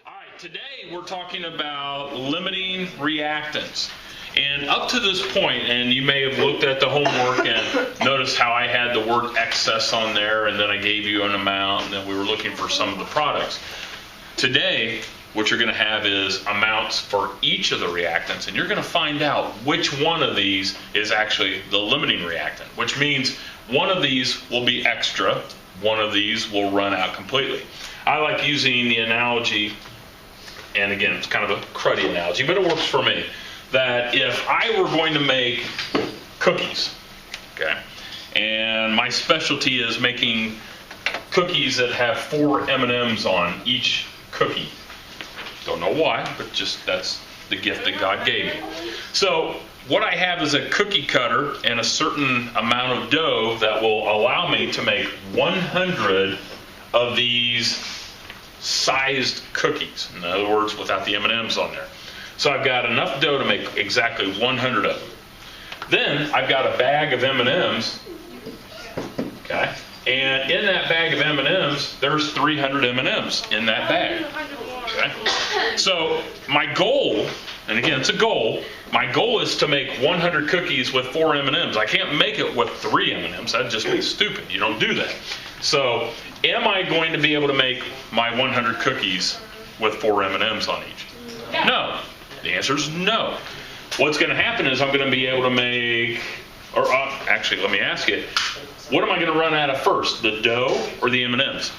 All right, today we're talking about limiting reactants. And up to this point, and you may have looked at the homework and noticed how I had the word excess on there, and then I gave you an amount, and then we were looking for some of the products. Today, what you're going to have is amounts for each of the reactants, and you're going to find out which one of these is actually the limiting reactant, which means one of these will be extra, one of these will run out completely. I like using the analogy, and again, it's kind of a cruddy analogy, but it works for me, that if I were going to make cookies, okay, and my specialty is making cookies that have 4 M&Ms on each cookie. Don't know why, but just that's the gift that God gave me. So what I have is a cookie cutter and a certain amount of dough that will allow me to make 100 of these sized cookies. In other words, without the M&Ms on there. So I've got enough dough to make exactly 100 of them. Then I've got a bag of M&Ms, okay? And in that bag of M&Ms, there's 300 M&Ms in that bag. Okay? So my goal, and again, it's a goal, my goal is to make 100 cookies with 4 M&Ms. I can't make it with 3 M&Ms. That'd just be stupid. You don't do that. So am I going to be able to make my 100 cookies with 4 M&Ms on each? No. The answer is no. What's going to happen is I'm going to be able to make, or actually, let me ask it, what am I going to run out of first, the dough or the M&Ms?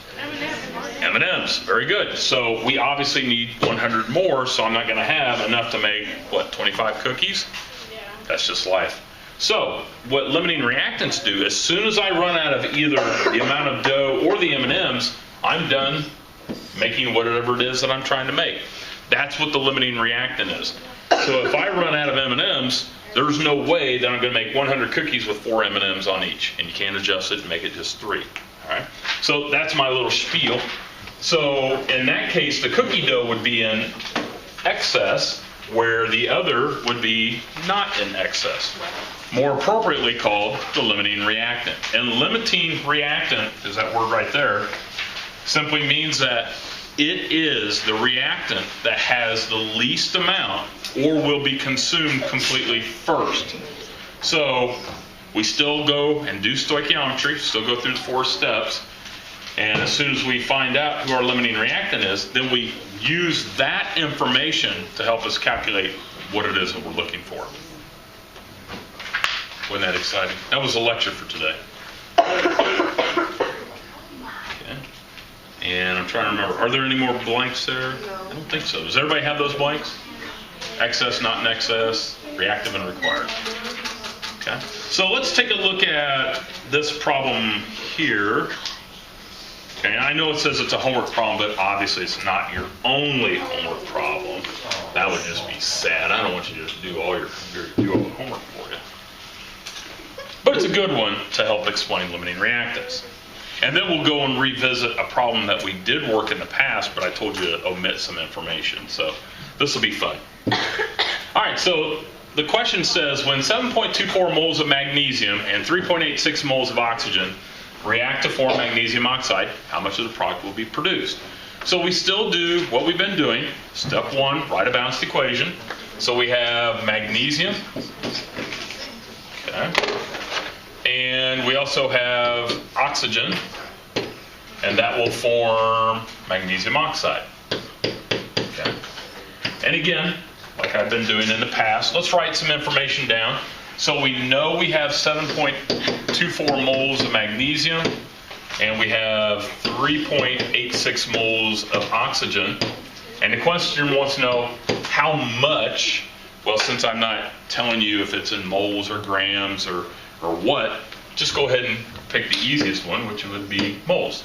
M&Ms. Very good. So we obviously need 100 more, so I'm not going to have enough to make, what, 25 cookies? Yeah. That's just life. So what limiting reactants do, as soon as I run out of either the amount of dough or the M&Ms, I'm done making whatever it is that I'm trying to make. That's what the limiting reactant is. So if I run out of M&Ms, there's no way that I'm going to make 100 cookies with 4 M&Ms on each. And you can't adjust it and make it just 3. All right? So that's my little spiel. So in that case, the cookie dough would be in excess, where the other would be not in excess. More appropriately called the limiting reactant. And limiting reactant, is that word right there, simply means that it is the reactant that has the least amount or will be consumed completely first. So we still go and do stoichiometry, still go through the 4 steps, and as soon as we find out who our limiting reactant is, then we use that information to help us calculate what it is that we're looking for. Wasn't that exciting? That was a lecture for today. And I'm trying to remember, are there any more blanks there? I don't think so. Does everybody have those blanks? Excess, not in excess, reactive and required. Okay. So let's take a look at this problem here. Okay, I know it says it's a homework problem, but obviously it's not your only homework problem. That would just be sad. I don't want you to just do all the homework for you. But it's a good one to help explain limiting reactants. And then we'll go and revisit a problem that we did work in the past, but I told you to omit some information. So this will be fun. All right, so the question says, when 7.24 moles of magnesium and 3.86 moles of oxygen react to form magnesium oxide, how much of the product will be produced? So we still do what we've been doing. Step 1, write a balanced equation. So we have magnesium. Okay. And we also have oxygen, and that will form magnesium oxide. Okay. And again, like I've been doing in the past, let's write some information down. So we know we have 7.24 moles of magnesium, and we have 3.86 moles of oxygen. And the question wants to know how much. Well, since I'm not telling you if it's in moles or grams or what, just go ahead and pick the easiest one, which would be moles.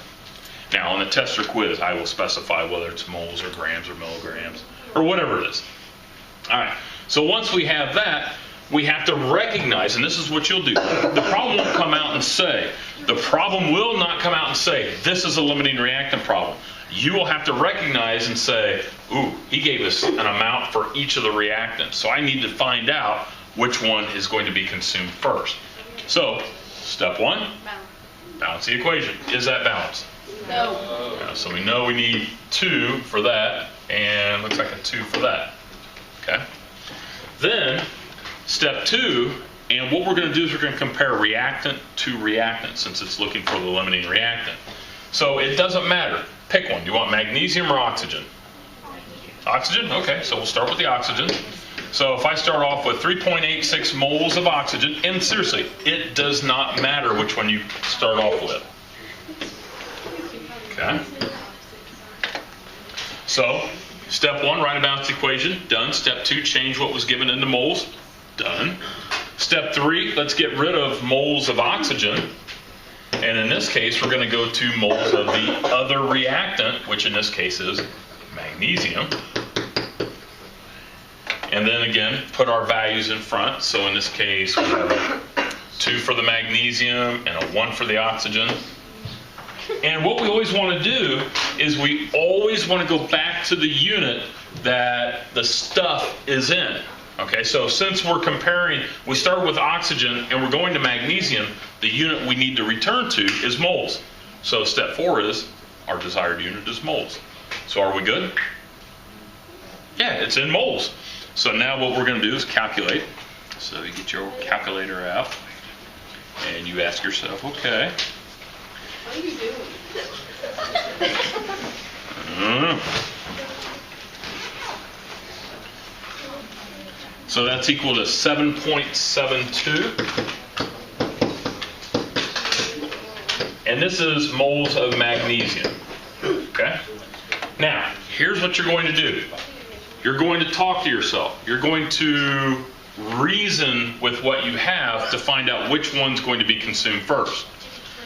Now, on the test or quiz, I will specify whether it's moles or grams or milligrams or whatever it is. All right, so once we have that, we have to recognize, and this is what you'll do. The problem won't come out and say, the problem will not come out and say, this is a limiting reactant problem. You will have to recognize and say, ooh, he gave us an amount for each of the reactants, so I need to find out which one is going to be consumed first. So, step 1, balance the equation. Is that balanced? No. So we know we need 2 for that. And looks like a 2 for that. Okay. Then, step 2, and what we're going to do is we're going to compare reactant to reactant since it's looking for the limiting reactant. So it doesn't matter. Pick one. Do you want magnesium or oxygen? Oxygen? Okay, so we'll start with the oxygen. So if I start off with 3.86 moles of oxygen, and seriously, it does not matter which one you start off with. Okay. So, step 1, write a balanced equation. Done. Step 2, change what was given into moles. Done. Step 3, let's get rid of moles of oxygen. And in this case, we're going to go to moles of the other reactant, which in this case is magnesium. And then again, put our values in front. So in this case, we have a 2 for the magnesium and a 1 for the oxygen. And what we always want to do is we always want to go back to the unit that the stuff is in. Okay, so since we're comparing, we started with oxygen and we're going to magnesium, the unit we need to return to is moles. So step 4 is our desired unit is moles. So are we good? Yeah, it's in moles. So now what we're going to do is calculate. So you get your calculator out and you ask yourself, okay. What are you doing? So that's equal to 7.72. And this is moles of magnesium. Okay? Now, here's what you're going to do. You're going to talk to yourself. You're going to reason with what you have to find out which one's going to be consumed first.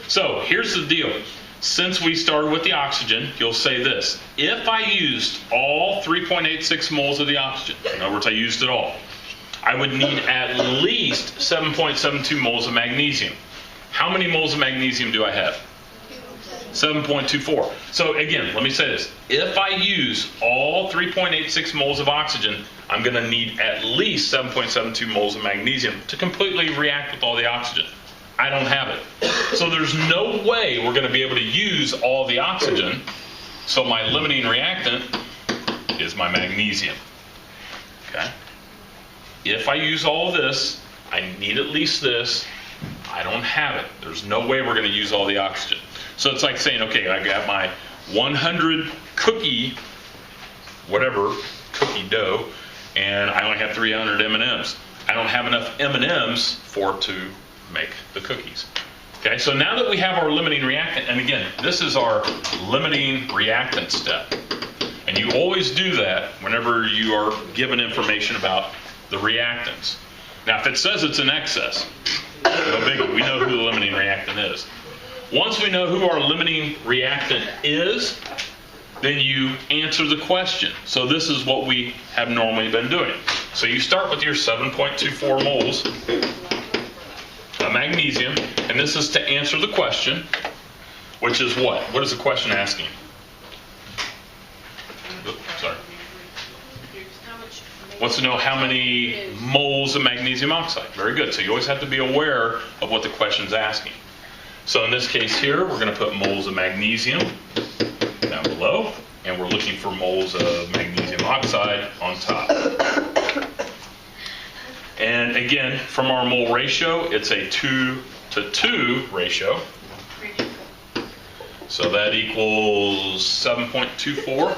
So, here's the deal. Since we started with the oxygen, you'll say this. If I used all 3.86 moles of the oxygen, in other words, I used it all, I would need at least 7.72 moles of magnesium. How many moles of magnesium do I have? 7.24. So again, let me say this. If I use all 3.86 moles of oxygen, I'm going to need at least 7.72 moles of magnesium to completely react with all the oxygen. I don't have it. So there's no way we're going to be able to use all the oxygen. So my limiting reactant is my magnesium. Okay? If I use all of this, I need at least this. I don't have it. There's no way we're going to use all the oxygen. So it's like saying, okay, I got my 100 cookie, whatever, cookie dough, and I only have 300 M&Ms. I don't have enough M&Ms for it to make the cookies. Okay, so now that we have our limiting reactant, and again, this is our limiting reactant step. And you always do that whenever you are given information about the reactants. Now, if it says it's in excess, no biggie, we know who the limiting reactant is. Once we know who our limiting reactant is, then you answer the question. So this is what we have normally been doing. So you start with your 7.24 moles of magnesium, and this is to answer the question, which is what? What is the question asking? Oops, sorry. Wants to know how many moles of magnesium oxide. Very good. So you always have to be aware of what the question's asking. So in this case here, we're going to put moles of magnesium down below, and we're looking for moles of magnesium oxide on top. And again, from our mole ratio, it's a 2-to-2 ratio. So that equals 7.24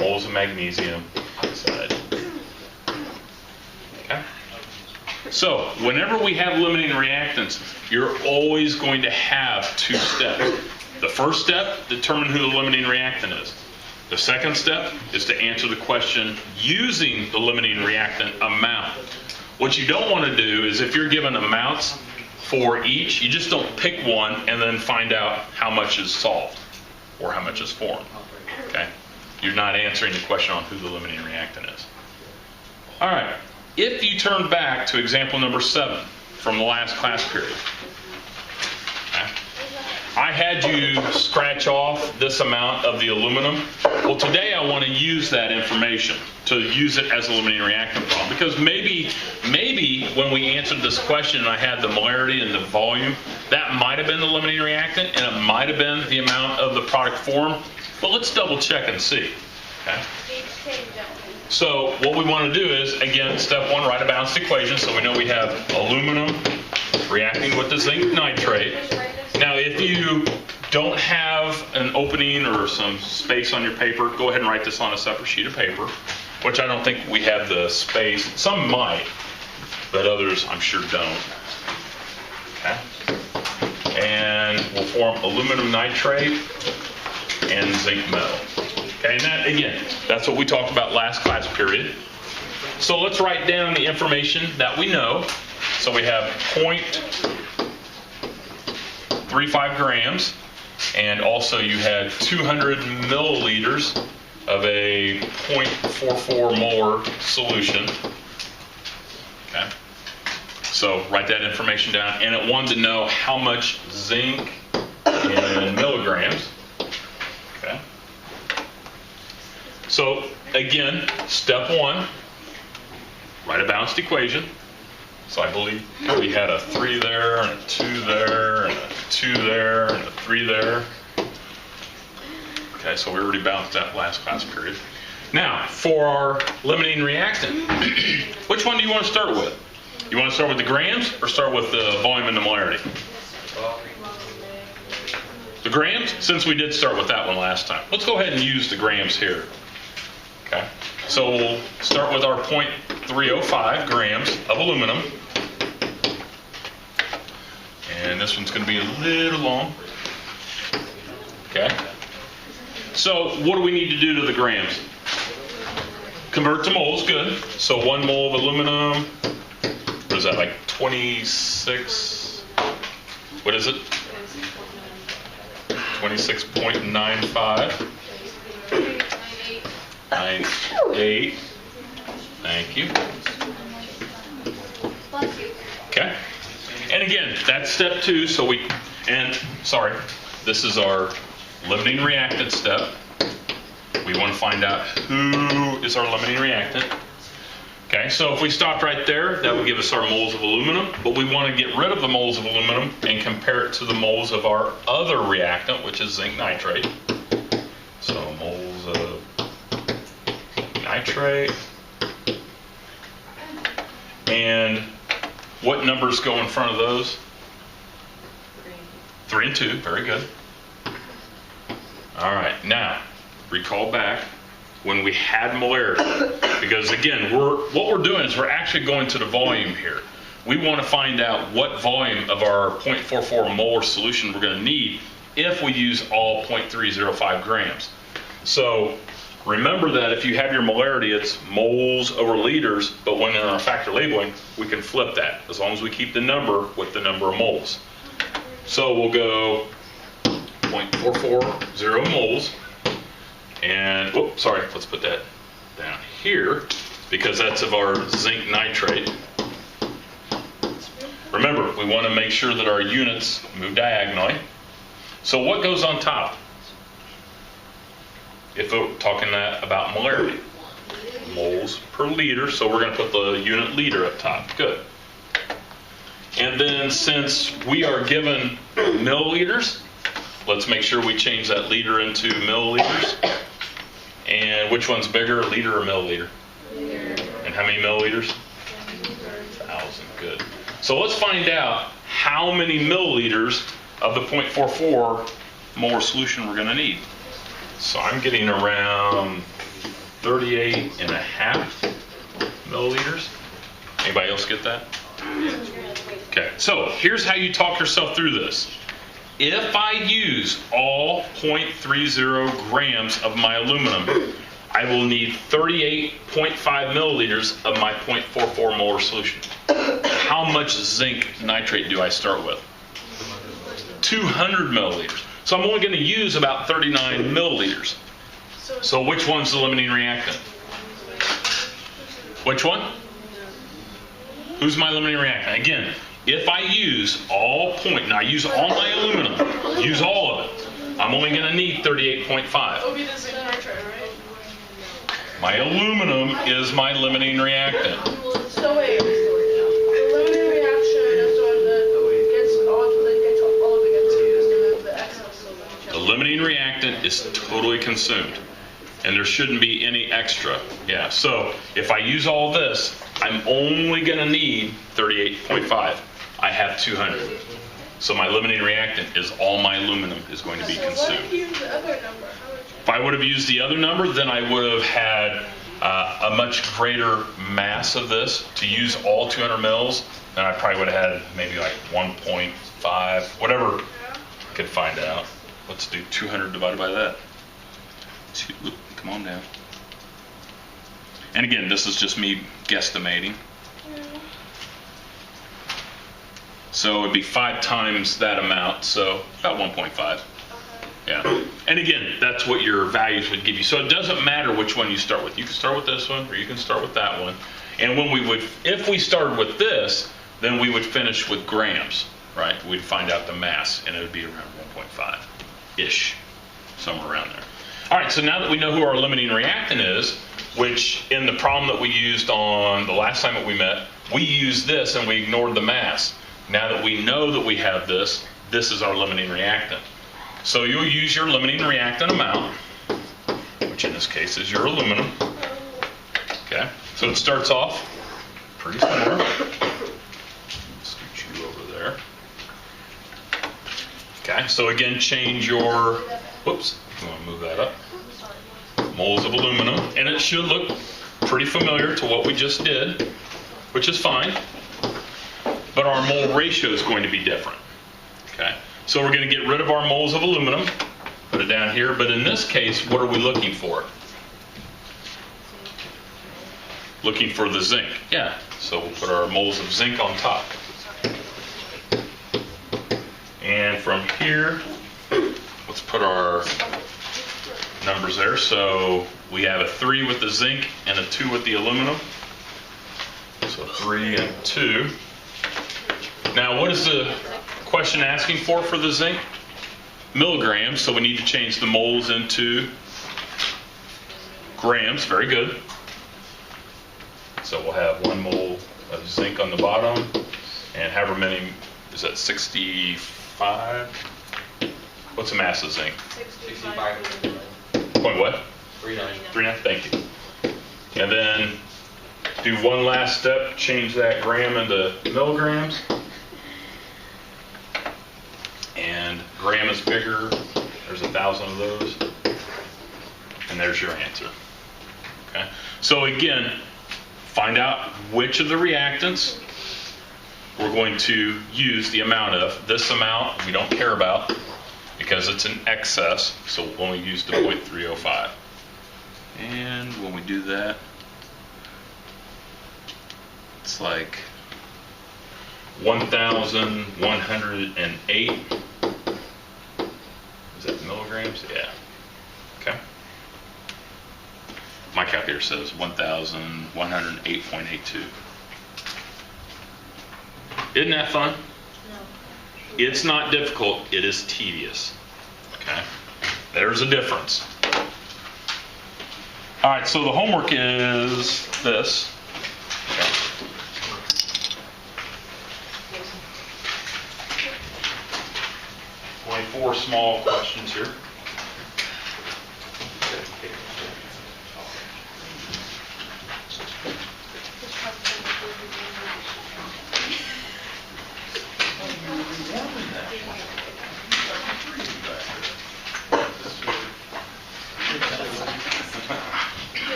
moles of magnesium oxide. Okay? So, whenever we have limiting reactants, you're always going to have 2 steps. The first step, determine who the limiting reactant is. The second step is to answer the question using the limiting reactant amount. What you don't want to do is if you're given amounts for each, you just don't pick one and then find out how much is solved or how much is formed. Okay? You're not answering the question on who the limiting reactant is. All right. If you turn back to example number 7 from the last class period. Okay? I had you scratch off this amount of the aluminum. Well, today I want to use that information to use it as a limiting reactant problem, because maybe when we answered this question and I had the molarity and the volume, that might have been the limiting reactant and it might have been the amount of the product formed. But let's double check and see. Okay? So what we want to do is, again, step one, write a balanced equation. So we know we have aluminum reacting with the zinc nitrate. Now, if you don't have an opening or some space on your paper, go ahead and write this on a separate sheet of paper, which I don't think we have the space. Some might, but others I'm sure don't. Okay. And we'll form aluminum nitrate and zinc metal. Okay, and that, again, that's what we talked about last class period. So let's write down the information that we know. So we have 0.35 grams, and also you had 200 milliliters of a 0.44 molar solution. Okay. So write that information down, and it wanted to know how much zinc in milligrams. Okay. So again, step one, write a balanced equation. So I believe we had a 3 there, and a 2 there, and a 2 there, and a 3 there. Okay, so we already balanced that last class period. Now, for our limiting reactant, which one do you want to start with? You want to start with the grams or start with the volume and the molarity? The grams, since we did start with that one last time. Let's go ahead and use the grams here. Okay, so we'll start with our 0.305 grams of aluminum. And this one's going to be a little long. Okay. So what do we need to do to the grams? Convert to moles, good. So 1 mole of aluminum, what is that, like 26, what is it? 26.95. 98. Thank you. Okay. And again, that's step 2. So this is our limiting reactant step. We want to find out who is our limiting reactant. Okay, so if we stopped right there, that would give us our moles of aluminum, but we want to get rid of the moles of aluminum and compare it to the moles of our other reactant, which is zinc nitrate. So moles of nitrate. And what numbers go in front of those? 3 and 2, very good. All right, now recall back when we had molarity, because again, what we're doing is we're actually going to the volume here. We want to find out what volume of our 0.44 molar solution we're going to need if we use all 0.305 grams. So remember that if you have your molarity, it's moles over liters, but when in our factor labeling, we can flip that as long as we keep the number with the number of moles. So we'll go 0.440 moles, and let's put that down here because that's of our zinc nitrate. Remember, we want to make sure that our units move diagonally. So what goes on top? If we're talking about molarity, moles per liter, so we're going to put the unit liter up top. Good. And then since we are given milliliters, let's make sure we change that liter into milliliters. And which one's bigger, liter or milliliter? Liter. And how many milliliters? 1,000. Good. So let's find out how many milliliters of the 0.44 molar solution we're going to need. So I'm getting around 38.5 milliliters. Anybody else get that? Okay, so here's how you talk yourself through this. If I use all 0.30 grams of my aluminum, I will need 38.5 milliliters of my 0.44 molar solution. How much zinc nitrate do I start with? 200 milliliters. So I'm only going to use about 39 milliliters. So which one's the limiting reactant? Which one? Who's my limiting reactant? Again, if I use now I use all my aluminum, use all of it, I'm only going to need 38.5. It'll be the zinc nitride, right? My aluminum is my limiting reactant. So wait, the limiting reaction is the one that gets all of it gets used, and then the excess. The limiting reactant is totally consumed, and there shouldn't be any extra. Yeah, so if I use all this, I'm only going to need 38.5. I have 200. So my limiting reactant is all my aluminum is going to be So what consumed. if you use the other number? How much? If I would have used the other number, then I would have had a much greater mass of this. To use all 200 mils, then I probably would have had maybe like 1.5, whatever I could find out. Let's do 200 divided by that. Come on down. And again, this is just me guesstimating. So it'd be 5 times that amount, so about 1.5. Yeah. And again, that's what your values would give you. So it doesn't matter which one you start with. You can start with this one, or you can start with that one. And if we started with this, then we would finish with grams, right? We'd find out the mass, and it would be around 1.5-ish, somewhere around there. All right, so now that we know who our limiting reactant is, which in the problem that we used on the last time that we met, we used this and we ignored the mass. Now that we know that we have this is our limiting reactant. So you'll use your limiting reactant amount, which in this case is your aluminum. Okay, so it starts off pretty similar. Scoot you over there. Okay, so again, change your, whoops, you want to move that up. Moles of aluminum, and it should look pretty familiar to what we just did, which is fine. But our mole ratio is going to be different. Okay, so we're going to get rid of our moles of aluminum, put it down here. But in this case, what are we looking for? Looking for the zinc. Yeah, so we'll put our moles of zinc on top. And from here, let's put our numbers there. So we have a 3 with the zinc and a 2 with the aluminum. So 3 and 2. Now, what is the question asking for the zinc? Milligrams, so we need to change the moles into grams. Very good. So we'll have 1 mole of zinc on the bottom, and however many, is that 65? What's the mass of zinc? 65. Point what? 39. 39, thank you. And then do one last step, change that gram into milligrams. And gram is bigger, there's 1,000 of those. And there's your answer. Okay. So again, find out which of the reactants we're going to use the amount of. This amount we don't care about because it's an excess, so we'll only use the 0.305. And when we do that, it's like 1,108. Is that milligrams? Yeah. Okay. My calculator says 1,108.82. Isn't that fun? No. It's not difficult, it is tedious. Okay? There's a difference. All right, so the homework is this. Okay. Only 4 small questions here.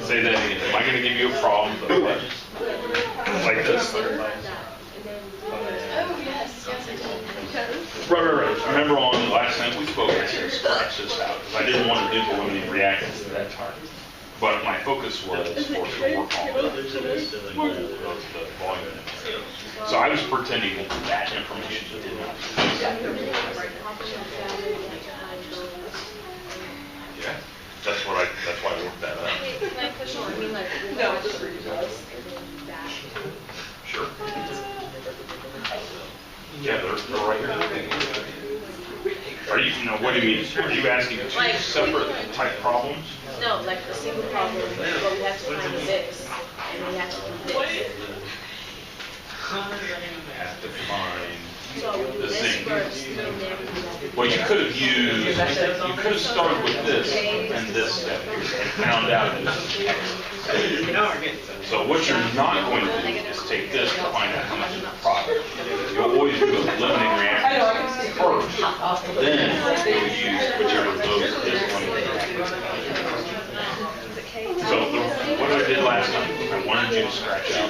Say that again. Am I going to give you a problem? Like this? Right. Remember on the last time we spoke, I said scratch this out because I didn't want to do the limiting reactants at that time. But my focus was for to work on the volume. So I was pretending that that information did not exist. Yeah, that's why I worked that out. Sure. Yeah, they're right here. Are you, what do you mean? Are you asking two separate type problems? No, like a single problem, but we have to find this, and we have to do this. Have to find So the this same. first, and then we have to. Well, you could have started with this and this step here and found out that this is X. So what you're not going to do is take this to find out how much is the product. You'll always do a limiting reactants first, then you'll use whichever of those is limiting reactants. So what I did last time, I wanted you to scratch out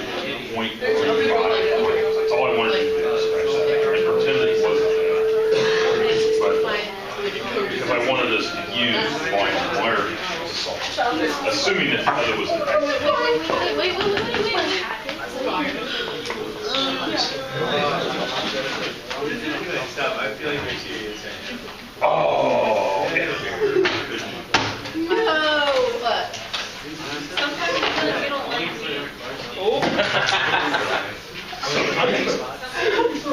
0.35. That's all I wanted you to do, is scratch that out and pretend that it wasn't there. But because I wanted us to use volume polarity as a solvent, assuming that the other was an X. Wait. Stop. I feel like you're serious. Oh, yeah. No! Sometimes I feel like you don't like me.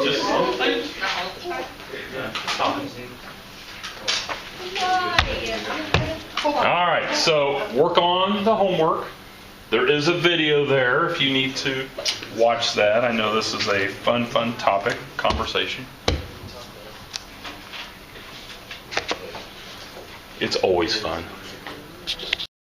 Just something. All right, so work on the homework. There is a video there if you need to watch that. I know this is a fun topic, conversation. It's always fun.